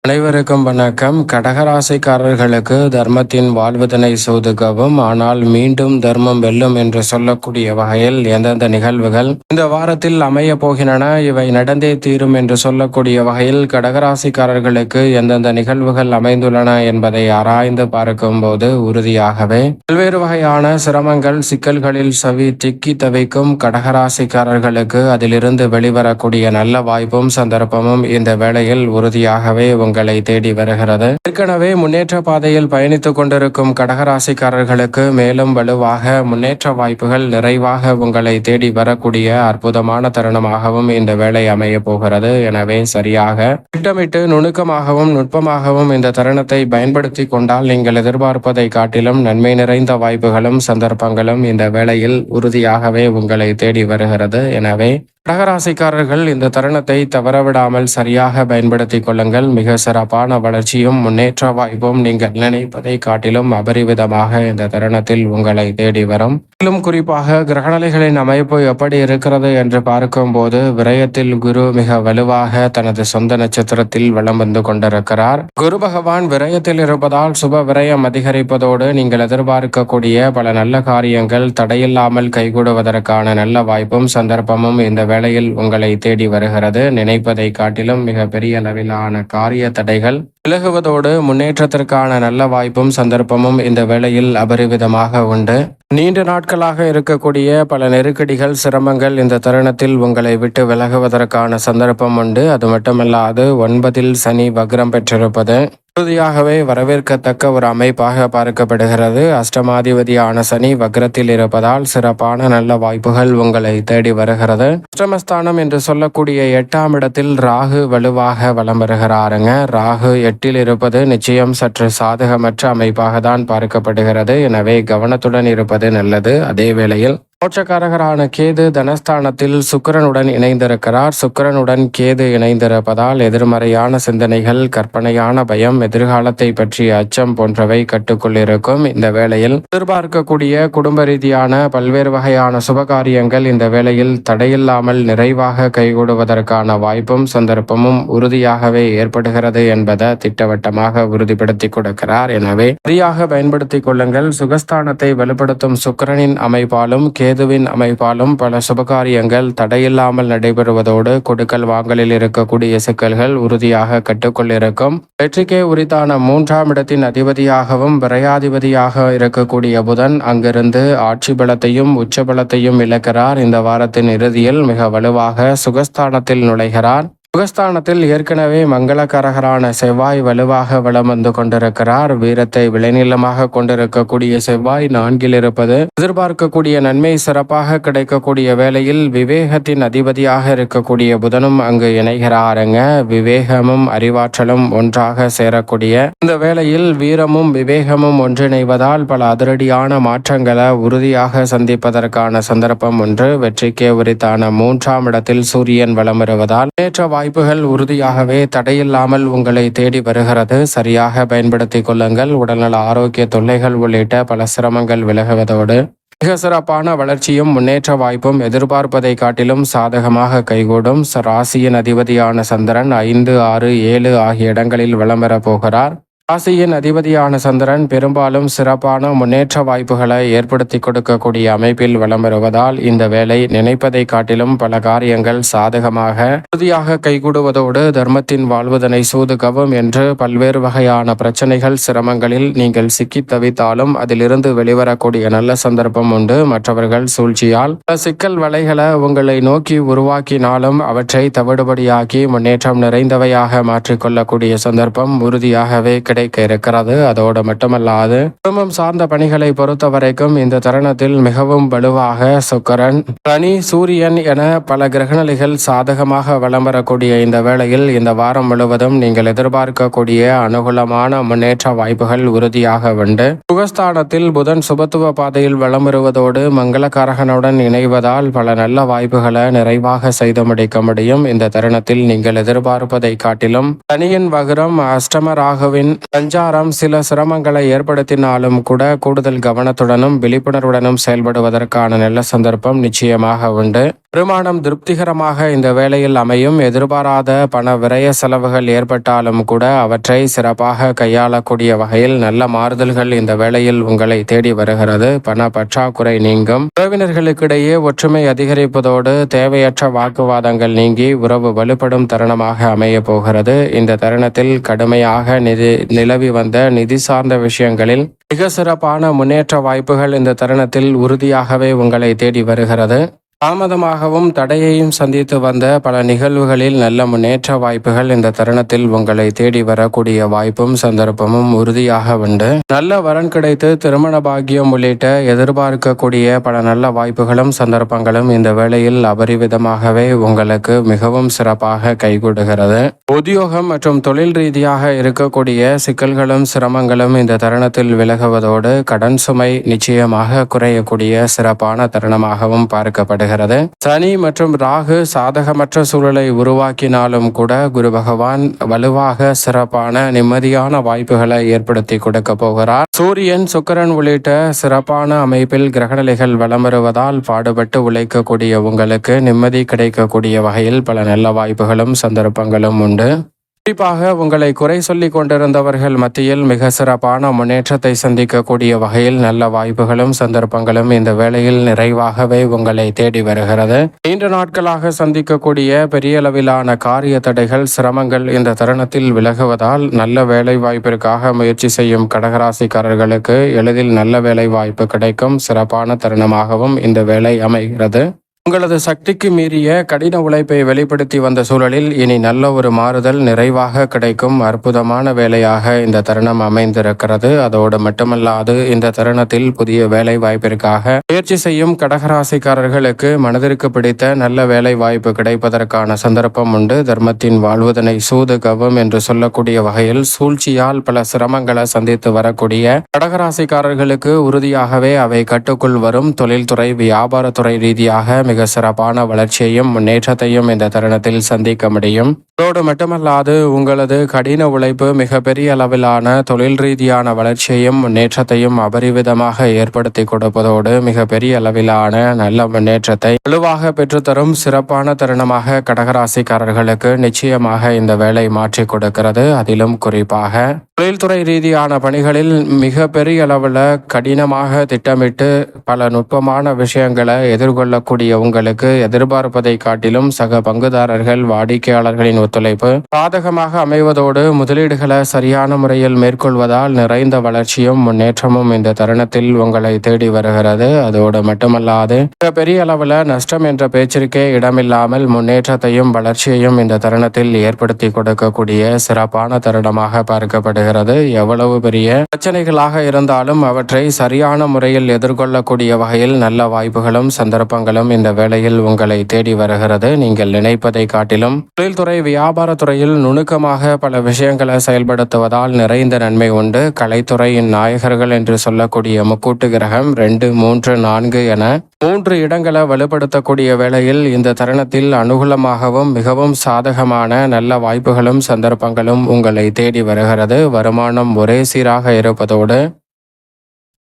அனைவருக்கும் வணக்கம். கடகராசிக்காரர்களுக்கு தர்மத்தின் வாழ்வதனை சோதுகவும், ஆனால் மீண்டும் தர்மம் வெல்லும் என்று சொல்லக்கூடிய வகையில் எந்தெந்த நிகழ்வுகள் இந்த வாரத்தில் அமைய போகின்றன, இவை நடந்தே தீரும் என்று சொல்லக்கூடிய வகையில் கடகராசிக்காரர்களுக்கு எந்தெந்த நிகழ்வுகள் அமைந்துள்ளன என்பதை ஆராய்ந்து பார்க்கும்போது உறுதியாகவே பல்வேறு வகையான சிரமங்கள் சிக்கல்களில் திக்கி தவிக்கும் கடகராசிக்காரர்களுக்கு அதிலிருந்து வெளிவரக்கூடிய நல்ல வாய்ப்பும் சந்தர்ப்பமும் இந்த வேளையில் உறுதியாகவே உங்களை தேடி வருகிறது. ஏற்கனவே முன்னேற்ற பாதையில் பயணித்துக் கொண்டிருக்கும் கடகராசிக்காரர்களுக்கு மேலும் வலுவாக முன்னேற்ற வாய்ப்புகள் நிறைவாக உங்களை தேடி வரக்கூடிய அற்புதமான தருணமாகவும் இந்த வேலை அமைய போகிறது. எனவே சரியாக திட்டமிட்டு நுணுக்கமாகவும் நுட்பமாகவும் இந்த தருணத்தை பயன்படுத்தி கொண்டால் நீங்கள் எதிர்பார்ப்பதை காட்டிலும் நன்மை நிறைந்த வாய்ப்புகளும் சந்தர்ப்பங்களும் இந்த வேளையில் உறுதியாகவே உங்களை தேடி வருகிறது. எனவே கடகராசிக்காரர்கள் இந்த தருணத்தை தவறவிடாமல் சரியாக பயன்படுத்தி கொள்ளுங்கள். மிக சிறப்பான வளர்ச்சியும் முன்னேற்ற வாய்ப்பும் நீங்கள் நினைப்பதை காட்டிலும் அபரிவிதமாக இந்த தருணத்தில் உங்களை தேடி வரும். மேலும் குறிப்பாக கிரகநிலைகளின் அமைப்பு எப்படி இருக்கிறது என்று பார்க்கும்போது விரயத்தில் குரு மிக வலுவாக தனது சொந்த நட்சத்திரத்தில் வலம் வந்து கொண்டிருக்கிறார். குரு பகவான் விரயத்தில் இருப்பதால் சுப விரயம் அதிகரிப்பதோடு நீங்கள் எதிர்பார்க்கக்கூடிய பல நல்ல காரியங்கள் தடையில்லாமல் கைகூடுவதற்கான நல்ல வாய்ப்பும் சந்தர்ப்பமும் இந்த வேளையில் உங்களை தேடி வருகிறது. நினைப்பதை காட்டிலும் மிக பெரிய அளவிலான காரிய தடைகள் விலகுவதோடு முன்னேற்றத்திற்கான நல்ல வாய்ப்பும் சந்தர்ப்பமும் இந்த வேளையில் அபரிவிதமாக உண்டு. நீண்ட நாட்களாக இருக்கக்கூடிய பல நெருக்கடிகள் சிரமங்கள் இந்த தருணத்தில் உங்களை விட்டு விலகுவதற்கான சந்தர்ப்பம் உண்டு. அது மட்டுமல்லாது 9 சனி வக்ரம் பெற்றிருப்பது உறுதியாகவே வரவேற்கத்தக்க ஒரு அமைப்பாக பார்க்கப்படுகிறது. அஷ்டமாதிபதியான சனி வக்ரத்தில் இருப்பதால் சிறப்பான நல்ல வாய்ப்புகள் உங்களை தேடி வருகிறது. அஷ்டமஸ்தானம் என்று சொல்லக்கூடிய 8ஆம் இடத்தில் ராகு வலுவாக வலம் வருகிறாருங்க. ராகு 8இல் இருப்பது நிச்சயம் சற்று சாதகமற்ற அமைப்பாக தான் பார்க்கப்படுகிறது. எனவே கவனத்துடன் இருப்பது நல்லது. அதே வேளையில் மோட்சக்காரகரான கேது தனஸ்தானத்தில் சுக்கிரனுடன் இணைந்திருக்கிறார். சுக்கிரனுடன் கேது இணைந்திருப்பதால் எதிர்மறையான சிந்தனைகள், கற்பனையான பயம், எதிர்காலத்தை பற்றிய அச்சம் போன்றவை கட்டுக்குள் இருக்கும். இந்த வேளையில் எதிர்பார்க்கக்கூடிய குடும்ப ரீதியான பல்வேறு வகையான சுபகாரியங்கள் இந்த வேளையில் தடையில்லாமல் நிறைவாக கைகூடுவதற்கான வாய்ப்பும் சந்தர்ப்பமும் உறுதியாகவே ஏற்படுகிறது என்பதை திட்டவட்டமாக உறுதிப்படுத்தி கொடுக்கிறார். எனவே சரியாக பயன்படுத்திக் கொள்ளுங்கள். சுகஸ்தானத்தை வலுப்படுத்தும் சுக்கிரனின் அமைப்பாலும் கேதுவின் அமைப்பாலும் பல சுபகாரியங்கள் தடையில்லாமல் நடைபெறுவதோடு கொடுக்கல் வாங்கலில் இருக்கக்கூடிய சிக்கல்கள் உறுதியாக கட்டுக்குள் இருக்கும். வெற்றிக்கே உரித்தான 3ஆம் இடத்தின் அதிபதியாகவும் விரையாதிபதியாக இருக்கக்கூடிய புதன் அங்கிருந்து ஆட்சி பலத்தையும் உச்ச பலத்தையும் இழக்கிறார். இந்த வாரத்தின் இறுதியில் மிக வலுவாக சுகஸ்தானத்தில் நுழைகிறார். சுகஸ்தானத்தில் ஏற்கனவே மங்களகரகரான செவ்வாய் வலுவாக வலம் வந்து கொண்டிருக்கிறார். வீரத்தை விளைநிலமாக கொண்டிருக்கக்கூடிய செவ்வாய் 4இல் இருப்பது எதிர்பார்க்கக்கூடிய நன்மை சிறப்பாக கிடைக்கக்கூடிய வேளையில் விவேகத்தின் அதிபதியாக இருக்கக்கூடிய புதனும் அங்கு இணைகிறாருங்க. விவேகமும் அறிவாற்றலும் ஒன்றாக சேரக்கூடிய இந்த வேளையில் வீரமும் விவேகமும் ஒன்றிணைவதால் பல அதிரடியான மாற்றங்களை உறுதியாக சந்திப்பதற்கான சந்தர்ப்பம் ஒன்று. வெற்றிக்கே உரித்தான 3ஆம் இடத்தில் சூரியன் வலம் வருவதால் ஏற்ற வாய்ப்புகள் உறுதியாகவே தடையில்லாமல் உங்களை தேடி வருகிறது. சரியாக பயன்படுத்திக் கொள்ளுங்கள். உடல்நல ஆரோக்கிய தொல்லைகள் உள்ளிட்ட பல சிரமங்கள் விலகுவதோடு மிக சிறப்பான வளர்ச்சியும் முன்னேற்ற வாய்ப்பும் எதிர்பார்ப்பதை காட்டிலும் சாதகமாக கைகூடும். ராசியின் அதிபதியான சந்திரன் 5, 6, 7 ஆகிய இடங்களில் வலம் வரப் போகிறார். ராசியின் அதிபதியான சந்திரன் பெரும்பாலும் சிறப்பான முன்னேற்ற வாய்ப்புகளை ஏற்படுத்தி கொடுக்கக்கூடிய அமைப்பில் வலம் வருவதால் இந்த வேலை நினைப்பதை காட்டிலும் பல காரியங்கள் சாதகமாக உறுதியாக கைகூடுவதோடு தர்மத்தின் வாழ்வதனை சூதுகவும் என்று பல்வேறு வகையான பிரச்சனைகள் சிரமங்களில் நீங்கள் சிக்கி தவித்தாலும் அதிலிருந்து வெளிவரக்கூடிய நல்ல சந்தர்ப்பம் உண்டு. மற்றவர்கள் சூழ்ச்சியால் சிக்கல் வலைகளை உங்களை நோக்கி உருவாக்கினாலும் அவற்றை தவிடுபடியாக்கி முன்னேற்றம் நிறைந்தவையாக மாற்றிக்கொள்ளக்கூடிய சந்தர்ப்பம் உறுதியாகவே கிடைக்க இருக்கிறது. அதோடு மட்டுமல்லாது குடும்பம் சார்ந்த பணிகளை பொறுத்த வரைக்கும் இந்த தருணத்தில் மிகவும் வலுவாக சுக்கிரன், சனி, சூரியன் என பல கிரகநிலைகள் சாதகமாக வலம் வரக்கூடிய இந்த வேளையில் இந்த வாரம் முழுவதும் நீங்கள் எதிர்பார்க்கக்கூடிய அனுகூலமான முன்னேற்ற வாய்ப்புகள் உறுதியாக உண்டு. சுகஸ்தானத்தில் புதன் சுபத்துவ பாதையில் வலம் வருவதோடு மங்களகாரகனுடன் இணைவதால் பல நல்ல வாய்ப்புகளை நிறைவாக செய்து முடிக்க முடியும். இந்த தருணத்தில் நீங்கள் எதிர்பார்ப்பதை காட்டிலும் சனியின் வக்ரம், அஷ்டம ராகுவின் சஞ்சாரம் சில சிரமங்களை ஏற்படுத்தினாலும் கூட கூடுதல் கவனத்துடனும் விழிப்புணர்வுடனும் செயல்படுவதற்கான நல்ல சந்தர்ப்பம் நிச்சயமாக உண்டு. வருமானம் திருப்திகரமாக இந்த வேளையில் அமையும். எதிர்பாராத பண விரய செலவுகள் ஏற்பட்டாலும் கூட அவற்றை சிறப்பாக கையாளக்கூடிய வகையில் நல்ல மாறுதல்கள் இந்த வேளையில் உங்களை தேடி வருகிறது. பண பற்றாக்குறை நீங்கும். உறவினர்களுக்கிடையே ஒற்றுமை அதிகரிப்பதோடு தேவையற்ற வாக்குவாதங்கள் நீங்கி உறவு வலுப்படும் தருணமாக அமைய போகிறது. இந்த தருணத்தில் கடுமையாக நிலவி வந்த நிதி சார்ந்த விஷயங்களில் மிக சிறப்பான முன்னேற்ற வாய்ப்புகள் இந்த தருணத்தில் உறுதியாகவே உங்களை தேடி வருகிறது. தாமதமாகவும் தடையையும் சந்தித்து வந்த பல நிகழ்வுகளில் நல்ல முன்னேற்ற வாய்ப்புகள் இந்த தருணத்தில் உங்களை தேடி வரக்கூடிய வாய்ப்பும் சந்தர்ப்பமும் உறுதியாக உண்டு. நல்ல வரன் கிடைத்து திருமண பாக்கியம் உள்ளிட்ட எதிர்பார்க்கக்கூடிய பல நல்ல வாய்ப்புகளும் சந்தர்ப்பங்களும் இந்த வேளையில் அபரிவிதமாகவே உங்களுக்கு மிகவும் சிறப்பாக கைகூடுகிறது. உத்தியோகம் மற்றும் தொழில் ரீதியாக இருக்கக்கூடிய சிக்கல்களும் சிரமங்களும் இந்த தருணத்தில் விலகுவதோடு கடன் சுமை நிச்சயமாக குறையக்கூடிய சிறப்பான தருணமாகவும் பார்க்கப்படுகிறது. சனி மற்றும் ராகு சாதகமற்ற சூழலை உருவாக்கினாலும் கூட குரு பகவான் வலுவாக சிறப்பான நிம்மதியான வாய்ப்புகளை ஏற்படுத்தி கொடுக்க போகிறார். சூரியன் சுக்கிரன் உள்ளிட்ட சிறப்பான அமைப்பில் கிரகநிலைகள் வலம் வருவதால் பாடுபட்டு உழைக்கக்கூடிய உங்களுக்கு நிம்மதி கிடைக்கக்கூடிய வகையில் பல நல்ல வாய்ப்புகளும் சந்தர்ப்பங்களும் உண்டு. குறிப்பாக உங்களை குறை சொல்லிக் கொண்டிருந்தவர்கள் மத்தியில் மிக சிறப்பான முன்னேற்றத்தை சந்திக்கக்கூடிய வகையில் நல்ல வாய்ப்புகளும் சந்தர்ப்பங்களும் இந்த வேளையில் நிறைவாகவே உங்களை தேடி வருகிறது. நீண்ட நாட்களாக சந்திக்கக்கூடிய பெரிய அளவிலான காரிய தடைகள் சிரமங்கள் இந்த தருணத்தில் விலகுவதால் நல்ல வேலை வாய்ப்பிற்காக முயற்சி செய்யும் கடகராசிக்காரர்களுக்கு எளிதில் நல்ல வேலை வாய்ப்பு கிடைக்கும் சிறப்பான தருணமாகவும் இந்த வேலை அமைகிறது. உங்களது சக்திக்கு மீறிய கடின உழைப்பை வெளிப்படுத்தி வந்த சூழலில் இனி நல்ல ஒரு மாறுதல் நிறைவாக கிடைக்கும் அற்புதமான வேலையாக இந்த தருணம் அமைந்திருக்கிறது. அதோடு மட்டுமல்லாது இந்த தருணத்தில் புதிய வேலை வாய்ப்பிற்காக முயற்சி செய்யும் கடகராசிக்காரர்களுக்கு மனதிற்கு பிடித்த நல்ல வேலை வாய்ப்பு கிடைப்பதற்கான சந்தர்ப்பம் உண்டு. தர்மத்தின் வாழ்வதனை சூது கவம் என்று சொல்லக்கூடிய வகையில் சூழ்ச்சியால் பல சிரமங்களை சந்தித்து வரக்கூடிய கடகராசிக்காரர்களுக்கு உறுதியாகவே அவை கட்டுக்குள் வரும். தொழில்துறை வியாபாரத்துறை ரீதியாக மிக சிறப்பான வளர்ச்சியையும் முன்னேற்றத்தையும் இந்த தருணத்தில் சந்திக்க முடியும். அதோடு மட்டுமல்லாது உங்களது கடின உழைப்பு மிகப்பெரிய அளவிலான தொழில் ரீதியான வளர்ச்சியையும் முன்னேற்றத்தையும் அபரிவிதமாக ஏற்படுத்தி கொடுப்பதோடு மிகப்பெரிய அளவிலான நல்ல முன்னேற்றத்தை வலுவாக பெற்றுத்தரும் சிறப்பான தருணமாக கடகராசிக்காரர்களுக்கு நிச்சயமாக இந்த வேலை மாற்றி கொடுக்கிறது. அதிலும் குறிப்பாக தொழில்துறை ரீதியான பணிகளில் மிக பெரிய அளவில் கடினமாக திட்டமிட்டு பல நுட்பமான விஷயங்களை எதிர்கொள்ளக்கூடிய உங்களுக்கு எதிர்பார்ப்பதை காட்டிலும் சக பங்குதாரர்கள் வாடிக்கையாளர்களின் ஒத்துழைப்பு சாதகமாக அமைவதோடு முதலீடுகளை சரியான முறையில் மேற்கொள்வதால் நிறைந்த வளர்ச்சியும் முன்னேற்றமும் இந்த தருணத்தில் உங்களை தேடி வருகிறது. அதோடு மட்டுமல்லாது பெரிய அளவில் நஷ்டம் என்ற பேச்சிற்கே இடமில்லாமல் முன்னேற்றத்தையும் வளர்ச்சியையும் இந்த தருணத்தில் ஏற்படுத்தி கொடுக்கக்கூடிய சிறப்பான தருணமாக பார்க்கப்படுகிறது. எவ்வளவு பெரிய பிரச்சனைகளாக இருந்தாலும் அவற்றை சரியான முறையில் எதிர்கொள்ளக்கூடிய வகையில் நல்ல வாய்ப்புகளும் சந்தர்ப்பங்களும் இந்த வேளையில் உங்களை தேடி வருகிறது. நீங்கள் நினைப்பதை காட்டிலும் தொழில்துறை வியாபாரத்துறையில் நுணுக்கமாக பல விஷயங்களை செயல்படுத்துவதால் நிறைந்த நன்மை உண்டு. கலைத்துறையின் நாயகர்கள் என்று சொல்லக்கூடிய முக்கூட்டு கிரகம் 2, 3, 4 என 3 இடங்களை வலுப்படுத்தக்கூடிய வேளையில் இந்த தருணத்தில் அனுகூலமாகவும் மிகவும் சாதகமான நல்ல வாய்ப்புகளும் சந்தர்ப்பங்களும் உங்களை தேடி வருகிறது. வருமானம் ஒரே சீராக இருப்பதோடு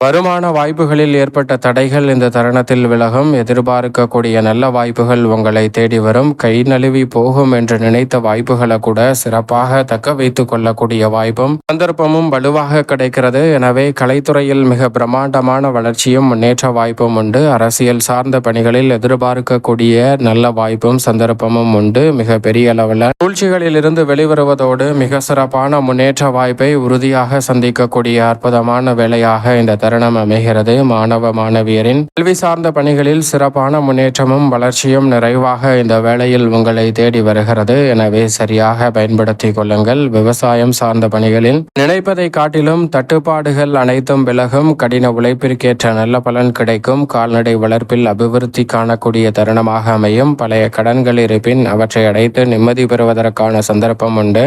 வருமான வாய்ப்புகளில் ஏற்பட்ட தடைகள் இந்த தருணத்தில் விலகும். எதிர்பார்க்கக்கூடிய நல்ல வாய்ப்புகள் உங்களை தேடி வரும். கை நழுவி போகும் என்று நினைத்த வாய்ப்புகளை கூட சிறப்பாக தக்க வைத்துக் கொள்ளக்கூடிய வாய்ப்பும் சந்தர்ப்பமும் வலுவாக கிடைக்கிறது. எனவே கலைத்துறையில் மிக பிரம்மாண்டமான வளர்ச்சியும் முன்னேற்ற வாய்ப்பும் உண்டு. அரசியல் சார்ந்த பணிகளில் எதிர்பார்க்கக்கூடிய நல்ல வாய்ப்பும் சந்தர்ப்பமும் உண்டு. மிக பெரிய அளவில் சூழ்ச்சிகளில் இருந்து வெளிவருவதோடு மிக சிறப்பான முன்னேற்ற வாய்ப்பை உறுதியாக சந்திக்கக்கூடிய அற்புதமான வேலையாக இந்த தருணம் அமைகிறது. மாணவ மாணவியரின் கல்வி சார்ந்த பணிகளில் சிறப்பான முன்னேற்றமும் வளர்ச்சியும் நிறைவாக இந்த வேளையில் உங்களை தேடி வருகிறது. எனவே சரியாக பயன்படுத்திக் கொள்ளுங்கள். விவசாயம் சார்ந்த பணிகளில் நினைப்பதை காட்டிலும் தட்டுப்பாடுகள் அனைத்தும் விலகும். கடின உழைப்பிற்கேற்ற நல்ல பலன் கிடைக்கும். கால்நடை வளர்ப்பில் அபிவிருத்தி காணக்கூடிய தருணமாக அமையும். பழைய கடன்கள் இருப்பின் அவற்றை அடைத்து நிம்மதி பெறுவதற்கான சந்தர்ப்பம் உண்டு.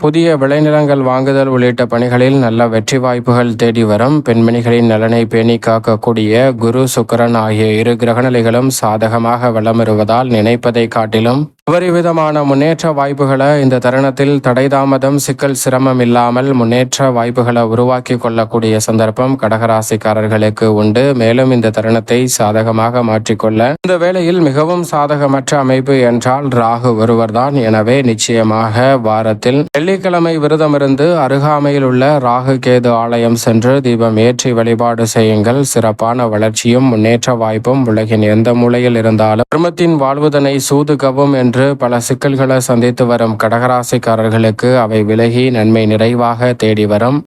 புதிய விளைநிலங்கள் வாங்குதல் உள்ளிட்ட பணிகளில் நல்ல வெற்றி வாய்ப்புகள் தேடி வரும். பெண்மணிகளின் நலனை பேணி காக்கக்கூடிய குரு சுக்கிரன் ஆகிய 2 கிரகநிலைகளும் சாதகமாக வலம் வருவதால் நினைப்பதை காட்டிலும் அபரிவிதமான முன்னேற்ற வாய்ப்புகளை இந்த தருணத்தில் தடை தாமதம் சிக்கல் சிரமம் இல்லாமல் முன்னேற்ற வாய்ப்புகளை உருவாக்கி கொள்ளக்கூடிய சந்தர்ப்பம் கடகராசிக்காரர்களுக்கு உண்டு. மேலும் இந்த தருணத்தை சாதகமாக மாற்றிக்கொள்ள இந்த வேளையில் மிகவும் சாதகமற்ற அமைப்பு என்றால் ராகு ஒருவர்தான். எனவே நிச்சயமாக வாரத்தில் வெள்ளிக்கிழமை விரதமிருந்து அருகாமையில் உள்ள ராகு கேது ஆலயம் சென்று தீபம் ஏற்றி வழிபாடு செய்யுங்கள். சிறப்பான வளர்ச்சியும் முன்னேற்ற வாய்ப்பும் உலகின் எந்த மூலையில் இருந்தாலும் தர்மத்தின் வாழ்வுதனை சூதுகவும் என்று பல சிக்கல்களை சந்தித்து வரும் கடகராசிக்காரர்களுக்கு அவை விலகி நன்மை நிறைவாக தேடி வரும்.